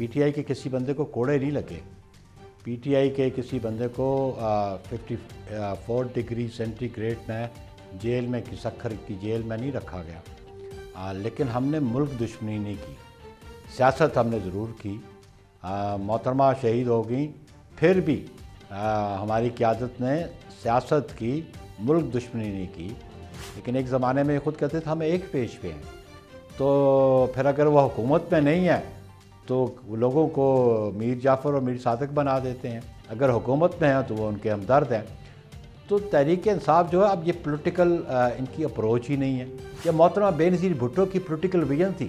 P T I کے کسی بندے کو کوڑے نہیں لگے، پی ٹی آئی کے کسی بندے کو 54 ڈگری سینٹی گریڈ میں جیل میں سکھر کی جیل میں نہیں رکھا گیا، لیکن ہم نے ملک دشمنی نہیں کی، سیاست ہم نے ضرور کی۔ محترمہ شہید ہو گئیں، پھر بھی ہماری قیادت نے سیاست کی، ملک دشمنی نہیں کی۔ لیکن ایک زمانے میں خود کہتے تھے ہم ایک پیج پہ ہیں، تو پھر اگر وہ حکومت میں نہیں ہے تو لوگوں کو میر جعفر اور میر صادق بنا دیتے ہیں، اگر حکومت میں ہیں تو وہ ان کے ہمدرد ہیں۔ تو تحریک انصاف جو ہے اب یہ پولیٹیکل ان کی اپروچ ہی نہیں ہے۔ یہ محترمہ بے نظیر بھٹو کی پولیٹیکل ویژن تھی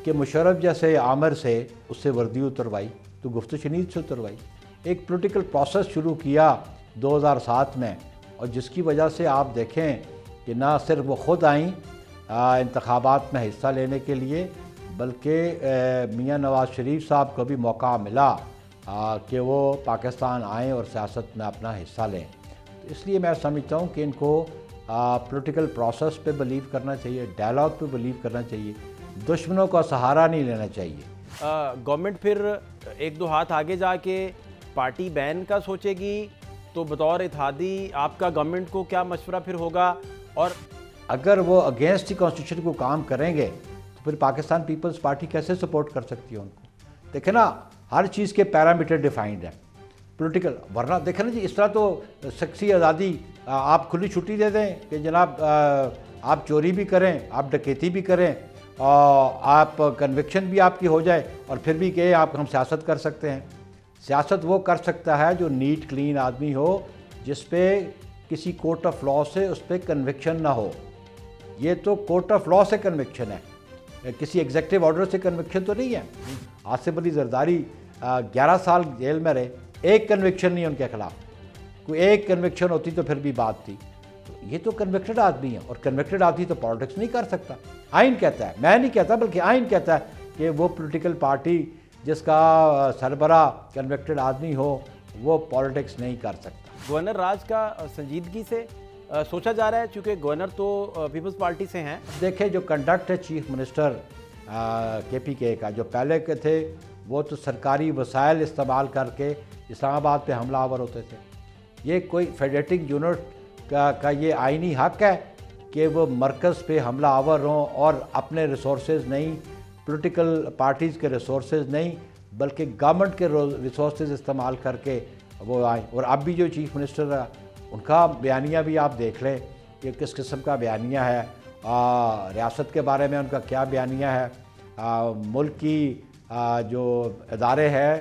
کہ مشرف جیسے عامر سے اس سے وردی اتروائی تو گفت و شنید سے اتروائی، ایک پولیٹیکل پروسیس شروع کیا 2007 میں، اور جس کی وجہ سے آپ دیکھیں کہ نہ صرف وہ خود آئیں انتخابات میں حصہ لینے کے لیے، بلکہ میاں نواز شریف صاحب کو بھی موقع ملا کہ وہ پاکستان آئیں اور سیاست میں اپنا حصہ لیں۔ تو اس لیے میں سمجھتا ہوں کہ ان کو پولیٹیکل پروسیس پہ بلیو کرنا چاہیے، ڈائلاگ پہ بلیو کرنا چاہیے، دشمنوں کا سہارا نہیں لینا چاہیے۔ گورنمنٹ پھر ایک دو ہاتھ آگے جا کے پارٹی بین کا سوچے گی، تو بطور اتحادی آپ کا گورنمنٹ کو کیا مشورہ پھر ہوگا؟ اور اگر وہ اگینسٹ کانسٹیٹیوشن کو کام کریں گے تو پھر پاکستان پیپلز پارٹی کیسے سپورٹ کر سکتی ہے ان کو؟ دیکھیں نا، ہر چیز کے پیرامیٹر ڈیفائنڈ ہیں پولیٹیکل، ورنہ دیکھیں نا جی اس طرح تو شخصی آزادی آپ کھلی چھٹی دے دیں کہ جناب آپ چوری بھی کریں، آپ ڈکیتی بھی کریں، اور آپ کنوکشن بھی آپ کی ہو جائے، اور پھر بھی کہ آپ ہم سیاست کر سکتے ہیں۔ سیاست وہ کر سکتا ہے جو نیٹ کلین آدمی ہو، جس پہ کسی کورٹ آف لاء سے اس پہ کنوکشن نہ ہو۔ یہ تو کورٹ آف لاء سے کنوکشن ہے، کسی ایگزیکٹو آرڈر سے کنوکشن تو نہیں ہے۔ آصف علی زرداری 11 سال جیل میں رہے، ایک کنوکشن نہیں ان کے خلاف، کوئی ایک کنوکشن ہوتی تو پھر بھی بات تھی۔ یہ تو کنوکٹڈ آدمی ہے، اور کنوکٹڈ آدمی تو پالیٹکس نہیں کر سکتا۔ آئین کہتا ہے، میں نہیں کہتا بلکہ آئین کہتا ہے کہ وہ پولیٹیکل پارٹی جس کا سربراہ کنوکٹڈ آدمی ہو وہ پالیٹکس نہیں کر سکتا۔ گورنر راج کا سنجیدگی سے سوچا جا رہا ہے، چونکہ گورنر تو پیپلز پارٹی سے ہیں۔ دیکھیں جو کنڈکٹ ہے چیف منسٹر کے پی کے کا، جو پہلے کے تھے وہ تو سرکاری وسائل استعمال کر کے اسلام آباد پہ حملہ آور ہوتے تھے۔ یہ کوئی فیڈریٹنگ یونٹ کا یہ آئینی حق ہے کہ وہ مرکز پہ حملہ آور ہوں، اور اپنے ریسورسز نہیں، پولیٹیکل پارٹیز کے ریسورسز نہیں، بلکہ گورنمنٹ کے ریسورسز استعمال کر کے وہ آئیں۔ اور اب بھی جو چیف منسٹر ہے ان کا بیانیہ بھی آپ دیکھ لیں کہ کس قسم کا بیانیہ ہے، ریاست کے بارے میں ان کا کیا بیانیہ ہے، ملک کی جو ادارے ہیں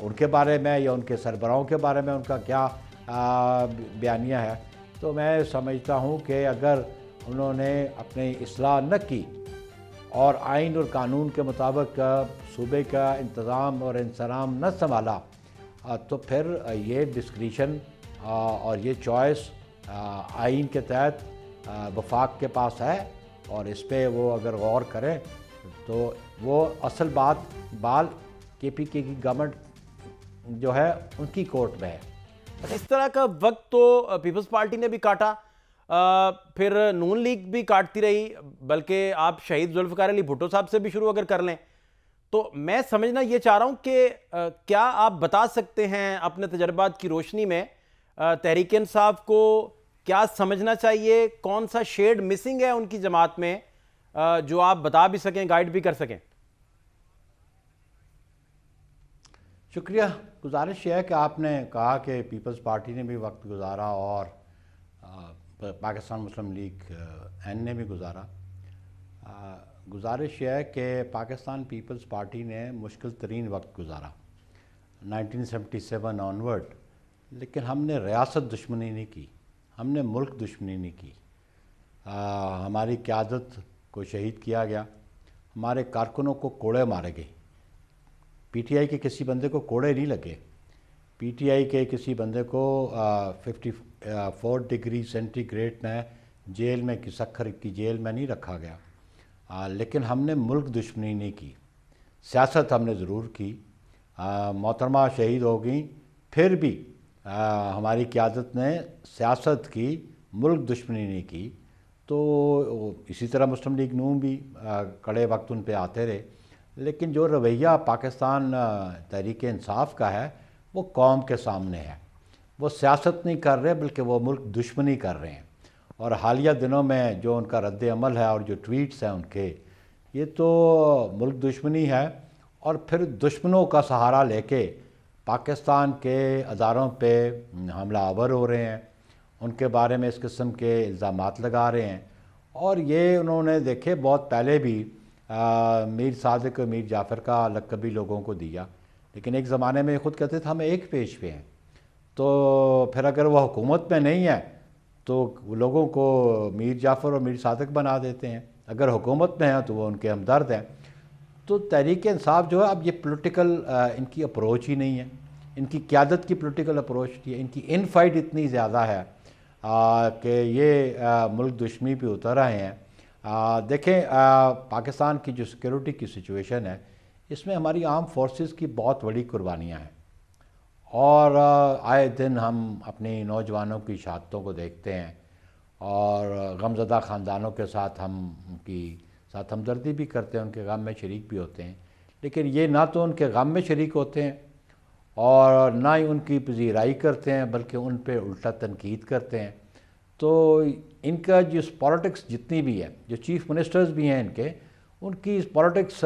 ان کے بارے میں یا ان کے سربراہوں کے بارے میں ان کا کیا بیانیہ ہے۔ تو میں سمجھتا ہوں کہ اگر انہوں نے اپنی اصلاح نہ کی اور آئین اور قانون کے مطابق صوبے کا انتظام اور انصرام نہ سنبھالا، تو پھر یہ ڈسکریشن اور یہ چوائس آئین کے تحت وفاق کے پاس ہے، اور اس پہ وہ اگر غور کریں تو وہ اصل بال کے پی کے کی گورنمنٹ جو ہے ان کی کورٹ میں ہے۔ اس طرح کا وقت تو پیپلز پارٹی نے بھی کاٹا، پھر نون لیگ بھی کاٹتی رہی، بلکہ آپ شہید ذوالفقار علی بھٹو صاحب سے بھی شروع اگر کر لیں تو میں سمجھنا یہ چاہ رہا ہوں کہ کیا آپ بتا سکتے ہیں اپنے تجربات کی روشنی میں تحریک انصاف کو کیا سمجھنا چاہیے، کون سا شیڈ مسنگ ہے ان کی جماعت میں جو آپ بتا بھی سکیں، گائیڈ بھی کر سکیں؟ شکریہ۔ گزارش یہ ہے کہ آپ نے کہا کہ پیپلز پارٹی نے بھی وقت گزارا اور پاکستان مسلم لیگ این نے بھی گزارا۔ گزارش یہ ہے کہ پاکستان پیپلز پارٹی نے مشکل ترین وقت گزارا 1977 آنورڈ، لیکن ہم نے ریاست دشمنی نہیں کی، ہم نے ملک دشمنی نہیں کی۔ ہماری قیادت کو شہید کیا گیا، ہمارے کارکنوں کو کوڑے مارے گئے۔ پی ٹی آئی کے کسی بندے کو کوڑے نہیں لگے، پی ٹی آئی کے کسی بندے کو 54 ڈگری سینٹی گریڈ میں جیل میں سکھر کی جیل میں نہیں رکھا گیا، لیکن ہم نے ملک دشمنی نہیں کی، سیاست ہم نے ضرور کی۔ محترمہ شہید ہو گئیں، پھر بھی ہماری قیادت نے سیاست کی، ملک دشمنی نہیں کی۔ تو اسی طرح مسلم لیگ نون بھی کڑے وقت ان پہ آتے رہے، لیکن جو رویہ پاکستان تحریک انصاف کا ہے وہ قوم کے سامنے ہے. وہ سیاست نہیں کر رہے بلکہ وہ ملک دشمنی کر رہے ہیں. اور حالیہ دنوں میں جو ان کا رد عمل ہے اور جو ٹویٹس ہیں ان کے، یہ تو ملک دشمنی ہے. اور پھر دشمنوں کا سہارا لے کے پاکستان کے اداروں پہ حملہ آور ہو رہے ہیں، ان کے بارے میں اس قسم کے الزامات لگا رہے ہیں. اور یہ انہوں نے دیکھے بہت پہلے بھی میر صادق اور میر جعفر کا لقب بھی لوگوں کو دیا، لیکن ایک زمانے میں خود کہتے تھے ہم ایک پیج پہ ہیں. تو پھر اگر وہ حکومت میں نہیں ہے تو لوگوں کو میر جعفر اور میر صادق بنا دیتے ہیں، اگر حکومت میں ہیں تو وہ ان کے ہمدرد ہیں. تو تحریک انصاف جو ہے اب یہ پولیٹیکل ان کی اپروچ ہی نہیں ہے، ان کی قیادت کی پولیٹیکل اپروچ کی ہے. ان کی ان فائٹ اتنی زیادہ ہے کہ یہ ملک دشمنی پہ اتر آئے ہیں. دیکھیں پاکستان کی جو سیکیورٹی کی سچویشن ہے اس میں ہماری آرم فورسز کی بہت بڑی قربانیاں ہیں. اور آئے دن ہم اپنی نوجوانوں کی شہادتوں کو دیکھتے ہیں اور غمزدہ خاندانوں کے ساتھ ہم ان کی ساتھ ہمدردی بھی کرتے ہیں، ان کے غم میں شریک بھی ہوتے ہیں. لیکن یہ نہ تو ان کے غم میں شریک ہوتے ہیں اور نہ ہی ان کی پذیرائی کرتے ہیں بلکہ ان پہ الٹا تنقید کرتے ہیں. تو ان کا جو پالیٹکس جتنی بھی ہے، جو چیف منسٹرز بھی ہیں ان کی پالیٹکس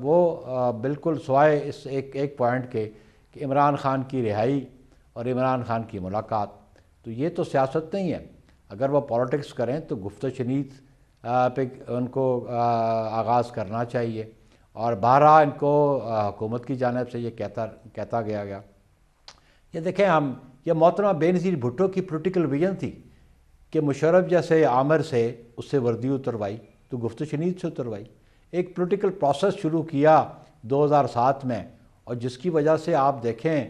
وہ بالکل سوائے اس ایک پوائنٹ کے کہ عمران خان کی رہائی اور عمران خان کی ملاقات، تو یہ تو سیاست نہیں ہے. اگر وہ پالیٹکس کریں تو گفت و شنید پہ ان کو آغاز کرنا چاہیے. اور بہرحال ان کو حکومت کی جانب سے یہ کہتا گیا. یہ دیکھیں یہ محترمہ بے نظیر بھٹو کی پولیٹیکل ویژن تھی کہ مشرف جیسے عامر سے اس سے وردی اتروائی تو گفت و شنید سے اتروائی. ایک پولیٹیکل پروسیس شروع کیا 2007 میں، اور جس کی وجہ سے آپ دیکھیں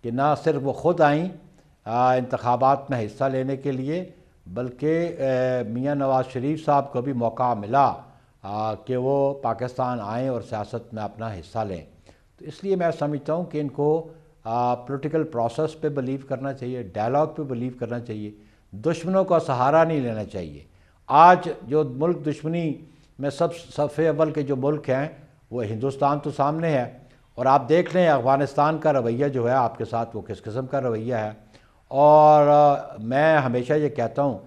کہ نہ صرف وہ خود آئیں انتخابات میں حصہ لینے کے لیے، بلکہ میاں نواز شریف صاحب کو بھی موقع ملا کہ وہ پاکستان آئیں اور سیاست میں اپنا حصہ لیں. تو اس لیے میں سمجھتا ہوں کہ ان کو پولیٹیکل پروسیس پہ بلیو کرنا چاہیے، ڈائلاگ پہ بلیو کرنا چاہیے، دشمنوں کا سہارا نہیں لینا چاہیے. آج جو ملک دشمنی میں سب صف اول کے جو ملک ہیں وہ ہندوستان تو سامنے ہے، اور آپ دیکھ لیں افغانستان کا رویہ جو ہے آپ کے ساتھ وہ کس قسم کا رویہ ہے. اور میں ہمیشہ یہ کہتا ہوں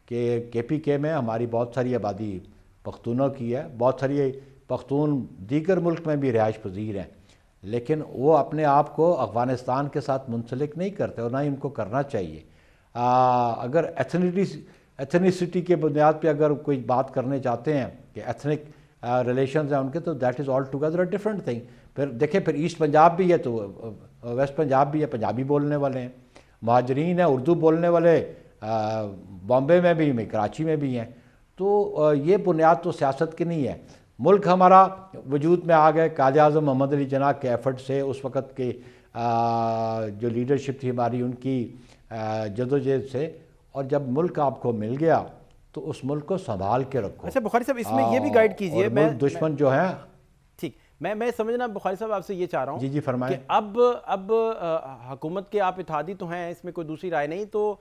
کہ KPK میں ہماری بہت ساری آبادی پختونوں کی ہے، بہت ساری پختون دیگر ملک میں بھی رہائش پذیر ہیں، لیکن وہ اپنے آپ کو افغانستان کے ساتھ منسلک نہیں کرتے اور نہ ہی ان کو کرنا چاہیے. اگر ایتھنیسٹی کے بنیاد پہ اگر کوئی بات کرنے چاہتے ہیں کہ ایتھنک ریلیشنز ہیں ان کے، تو that is all together a different thing. پھر دیکھیں پھر ایسٹ پنجاب بھی ہے تو ویسٹ پنجاب بھی ہے، پنجابی بولنے والے ہیں، مہاجرین ہیں اردو بولنے والے بامبے میں بھی کراچی میں بھی ہیں. تو یہ بنیاد تو سیاست کی نہیں ہے. ملک ہمارا وجود میں آ گئے قائد اعظم محمد علی جناح کے ایفرٹ سے، اس وقت کے جو لیڈرشپ تھی ہماری ان کی جدوجہد سے، اور جب ملک آپ کو مل گیا تو اس ملک کو سنبھال کے رکھو. اچھا بخاری صاحب اس میں یہ بھی گائیڈ کیجئے، ملک دشمن جو ہیں. ٹھیک، میں سمجھنا بخاری صاحب آپ سے یہ چاہ رہا ہوں جی فرمائیں کہ اب حکومت کے آپ اتحادی تو ہیں، اس میں کوئی دوسری رائے نہیں، تو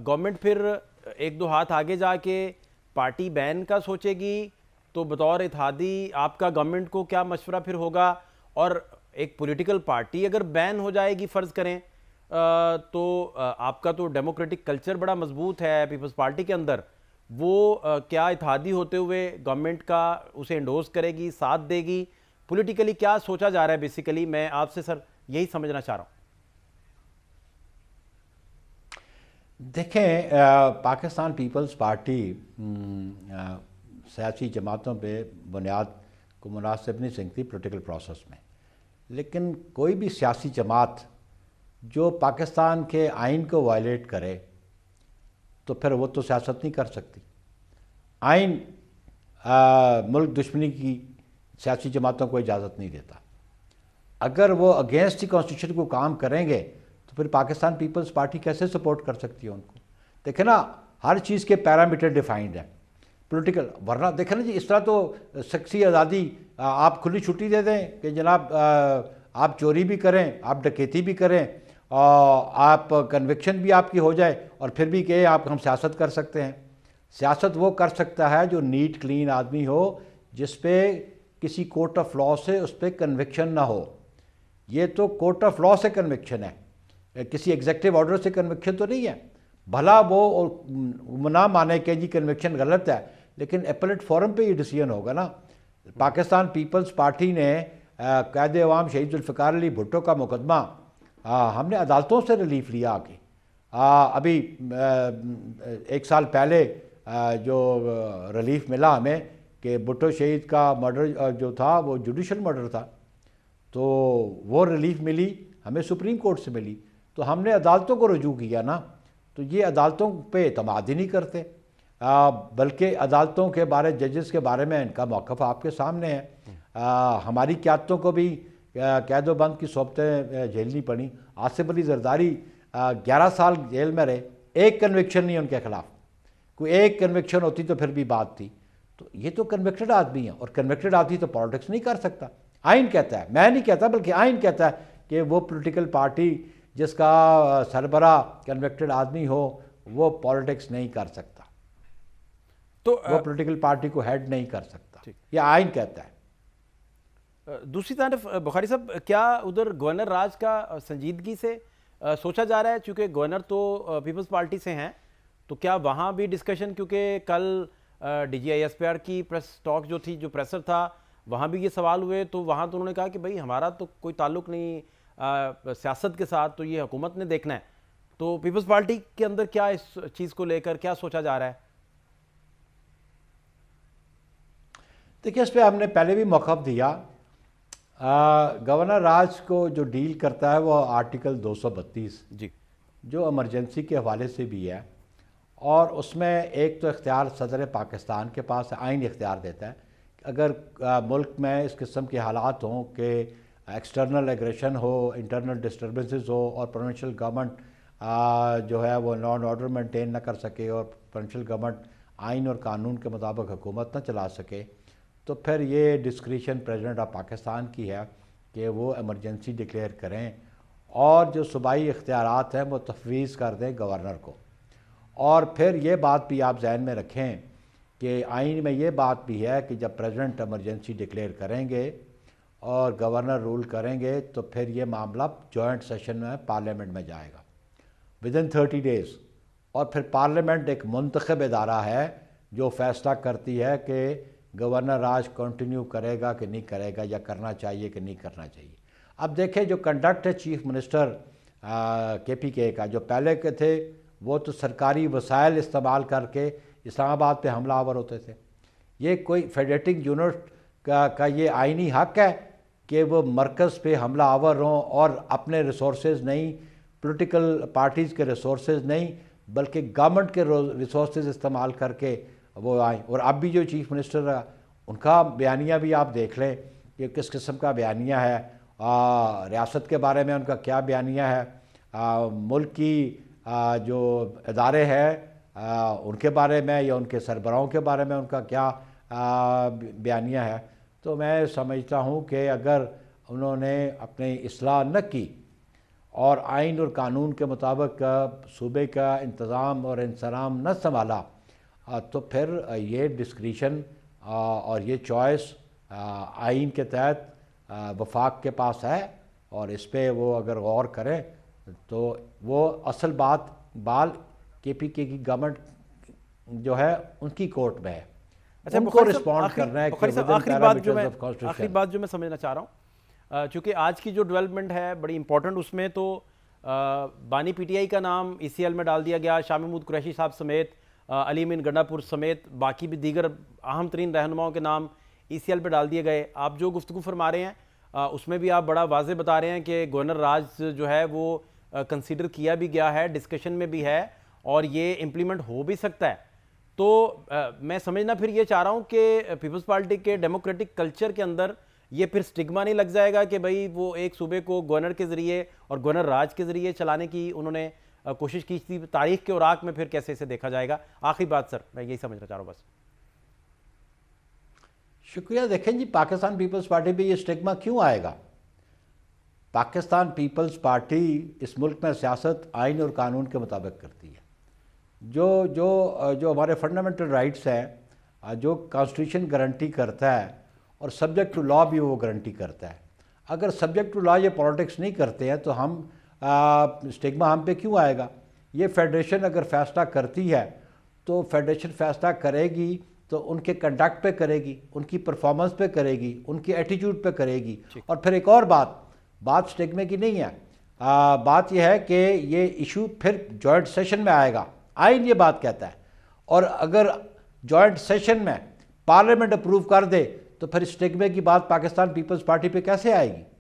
گورنمنٹ پھر ایک دو ہاتھ آگے جا کے پارٹی بین کا سوچے گی، تو بطور اتحادی آپ کا گورنمنٹ کو کیا مشورہ پھر ہوگا؟ اور ایک پولیٹیکل پارٹی اگر بین ہو جائے گی فرض کریں تو آپ کا تو ڈیموکریٹک کلچر بڑا مضبوط ہے پیپلز پارٹی کے اندر، وہ کیا اتحادی ہوتے ہوئے گورنمنٹ کا اسے انڈوز کرے گی، ساتھ دے گی؟ پولیٹیکلی کیا سوچا جا رہا ہے بیسیکلی؟ میں آپ سے سر یہی سمجھنا چاہ رہا ہوں. دیکھیں پاکستان پیپلز پارٹی سیاسی جماعتوں پہ بنیاد کو مناسب نہیں سمجھتی پولیٹیکل پروسیس میں، لیکن کوئی بھی سیاسی جماعت جو پاکستان کے آئین کو وائلیٹ کرے تو پھر وہ تو سیاست نہیں کر سکتی. آئین ملک دشمنی کی سیاسی جماعتوں کو اجازت نہیں دیتا. اگر وہ اگینسٹ دی کانسٹیٹیوشن کو کام کریں گے تو پھر پاکستان پیپلز پارٹی کیسے سپورٹ کر سکتی ہے ان کو؟ دیکھیں نا ہر چیز کے پیرامیٹر ڈیفائنڈ ہیں پولیٹیکل، ورنہ دیکھیں نا جی اس طرح تو شخصی آزادی آپ کھلی چھٹی دے دیں کہ جناب آپ چوری بھی کریں، آپ ڈکیتی بھی کریں، آپ کنوکشن بھی آپ کی ہو جائے اور پھر بھی کہ ہم سیاست کر سکتے ہیں. سیاست وہ کر سکتا ہے جو نیٹ کلین آدمی ہو، جس پہ کسی کورٹ آف لا سے اس پہ کنوکشن نہ ہو. یہ تو کورٹ آف لا سے کنوکشن ہے, کسی ایگزیکٹو آرڈر سے کنوکشن تو نہیں ہے. بھلا وہ نہ مانے کہ جی کنوکشن غلط ہے, لیکن اپیلیٹ فورم پہ یہ ڈیسیژن ہوگا نا. پاکستان پیپلز پارٹی نے قائد عوام شہید ذوالفقار علی بھٹو کا مقدمہ ہم نے عدالتوں سے ریلیف لیا آگے. ابھی 1 سال پہلے جو ریلیف ملا ہمیں کہ بھٹو شہید کا مرڈر جو تھا وہ جوڈیشل مرڈر تھا, تو وہ ریلیف ملی ہمیں سپریم کورٹ سے ملی, تو ہم نے عدالتوں کو رجوع کیا نا. تو یہ عدالتوں پہ اعتماد ہی نہیں کرتے, بلکہ عدالتوں کے بارے ججز کے بارے میں ان کا موقف آپ کے سامنے ہے. ہماری قیادتوں کو بھی قید و بند کی صحبتیں جھیلنی پڑی. آصف علی زرداری 11 سال جیل میں رہے, ایک کنوکشن نہیں ان کے خلاف. کوئی ایک کنوکشن ہوتی تو پھر بھی بات تھی. تو یہ تو کنوکٹڈ آدمی ہیں, اور کنوکٹڈ آدمی تو پالیٹکس نہیں کر سکتا. آئین کہتا ہے, میں نہیں کہتا بلکہ آئین کہتا ہے کہ وہ پولیٹیکل پارٹی جس کا سربراہ کنوکٹڈ آدمی ہو وہ پالیٹکس نہیں کر سکتا, تو وہ پولیٹیکل پارٹی کو ہیڈ نہیں کر سکتا, یہ آئین کہتا ہے. دوسری طرف بخاری صاحب, کیا ادھر گورنر راج کا سنجیدگی سے سوچا جا رہا ہے, چونکہ گورنر تو پیپلز پارٹی سے ہیں, تو کیا وہاں بھی ڈسکشن, کیونکہ کل D G I S P R کی پریس ٹاک جو تھی, جو پریسر تھا, وہاں بھی یہ سوال ہوئے, تو وہاں تو انہوں نے کہا کہ بھئی ہمارا تو کوئی تعلق نہیں سیاست کے ساتھ, تو یہ حکومت نے دیکھنا ہے. تو پیپلز پارٹی کے اندر کیا اس چیز کو لے کر کیا سوچا جا رہا ہے؟ دیکھیں, اس پہ ہم نے پہلے بھی موقف دیا. گورنر راج کو جو ڈیل کرتا ہے وہ آرٹیکل 232 جی, جو ایمرجنسی کے حوالے سے بھی ہے, اور اس میں ایک تو اختیار صدر پاکستان کے پاس آئین اختیار دیتا ہے کہ اگر ملک میں اس قسم کے حالات ہوں کہ ایکسٹرنل ایگریشن ہو, انٹرنل ڈسٹربنسز ہو, اور پروونشل گورنمنٹ جو ہے وہ لا اینڈ آرڈر مینٹین نہ کر سکے, اور پروونشل گورنمنٹ آئین اور قانون کے مطابق حکومت نہ چلا سکے, تو پھر یہ ڈسکریشن پریزیڈنٹ آف پاکستان کی ہے کہ وہ ایمرجنسی ڈکلیئر کریں, اور جو صوبائی اختیارات ہیں وہ تفویض کر دیں گورنر کو. اور پھر یہ بات بھی آپ ذہن میں رکھیں کہ آئین میں یہ بات بھی ہے کہ جب پریزیڈنٹ ایمرجنسی ڈکلیئر کریں گے اور گورنر رول کریں گے, تو پھر یہ معاملہ جوائنٹ سیشن میں پارلیمنٹ میں جائے گا ودن 30 days, اور پھر پارلیمنٹ ایک منتخب ادارہ ہے جو فیصلہ کرتی ہے کہ گورنر راج کنٹینیو کرے گا کہ نہیں کرے گا, یا کرنا چاہیے کہ نہیں کرنا چاہیے. اب دیکھیں جو کنڈکٹ ہے چیف منسٹر کے پی کے کا, جو پہلے کے تھے وہ تو سرکاری وسائل استعمال کر کے اسلام آباد پہ حملہ آور ہوتے تھے. یہ کوئی فیڈریٹنگ یونٹ کا یہ آئینی حق ہے کہ وہ مرکز پہ حملہ آور ہوں, اور اپنے ریسورسز نہیں, پولیٹیکل پارٹیز کے ریسورسز نہیں, بلکہ گورنمنٹ کے ریسورسز استعمال کر کے وہ آئیں. اور اب بھی جو چیف منسٹر ہے ان کا بیانیہ بھی آپ دیکھ لیں کہ کس قسم کا بیانیہ ہے, ریاست کے بارے میں ان کا کیا بیانیہ ہے, ملک کی جو ادارے ہیں ان کے بارے میں یا ان کے سربراہوں کے بارے میں ان کا کیا بیانیہ ہے. تو میں سمجھتا ہوں کہ اگر انہوں نے اپنی اصلاح نہ کی اور آئین اور قانون کے مطابق صوبے کا انتظام اور انصرام نہ سنبھالا, تو پھر یہ ڈسکریشن اور یہ چوائس آئین کے تحت وفاق کے پاس ہے, اور اس پہ وہ اگر غور کریں تو وہ اصل بال کے پی کے کی گورنمنٹ جو ہے ان کی کورٹ میں ہے. اچھا, ان کو رسپونڈ کرنا ہے کہ آخری بات جو میں سمجھنا چاہ رہا ہوں, چونکہ آج کی جو ڈیولپمنٹ ہے بڑی امپورٹنٹ, اس میں تو بانی پی ٹی آئی کا نام ای سی ایل میں ڈال دیا گیا, شاہ محمود قریشی صاحب سمیت, علی امین گنڈا پور سمیت باقی بھی دیگر اہم ترین رہنماؤں کے نام ای سی ایل پہ ڈال دیے گئے. آپ جو گفتگو فرما رہے ہیں اس میں بھی آپ بڑا واضح بتا رہے ہیں کہ گورنر راج جو ہے وہ کنسیڈر کیا بھی گیا ہے, ڈسکشن میں بھی ہے, اور یہ امپلیمنٹ ہو بھی سکتا ہے. تو میں سمجھنا پھر یہ چاہ رہا ہوں کہ پیپلز پارٹی کے ڈیموکریٹک کلچر کے اندر یہ پھر سٹگما نہیں لگ جائے گا کہ بھئی وہ ایک صوبے کو گورنر کے ذریعے اور گورنر راج کے ذریعے چلانے کی انہوں نے کوشش کی تھی. تاریخ کے اوراق میں پھر کیسے اسے دیکھا جائے گا؟ آخری بات سر, میں یہی سمجھنا چاہ رہا ہوں بس. شکریہ. دیکھیں جی, پاکستان پیپلز پارٹی پہ یہ سٹگما کیوں آئے گا؟ پاکستان پیپلز پارٹی اس ملک میں سیاست آئین اور قانون کے مطابق کرتی ہے. جو ہمارے فنڈامنٹل رائٹس ہیں, جو کانسٹیٹیوشن گارنٹی کرتا ہے, اور سبجیکٹ ٹو لا بھی وہ گارنٹی کرتا ہے. اگر سبجیکٹ ٹو لا یہ پالیٹکس نہیں کرتے ہیں تو ہم اسٹگما ہم پہ کیوں آئے گا؟ یہ فیڈریشن اگر فیصلہ کرتی ہے تو فیڈریشن فیصلہ کرے گی تو ان کے کنڈکٹ پہ کرے گی، ان کی پرفارمنس پہ کرے گی، ان کی ایٹیٹیوڈ پہ کرے گی. اور پھر ایک اور بات اسٹگمے کی نہیں ہے، بات یہ ہے کہ یہ ایشو پھر جوائنٹ سیشن میں آئے گا. آئین یہ بات کہتا ہے، اور اگر جوائنٹ سیشن میں پارلیمنٹ اپروو کر دے تو پھر اسٹگمے کی بات پاکستان پیپلز پارٹی پہ کیسے آئے گی؟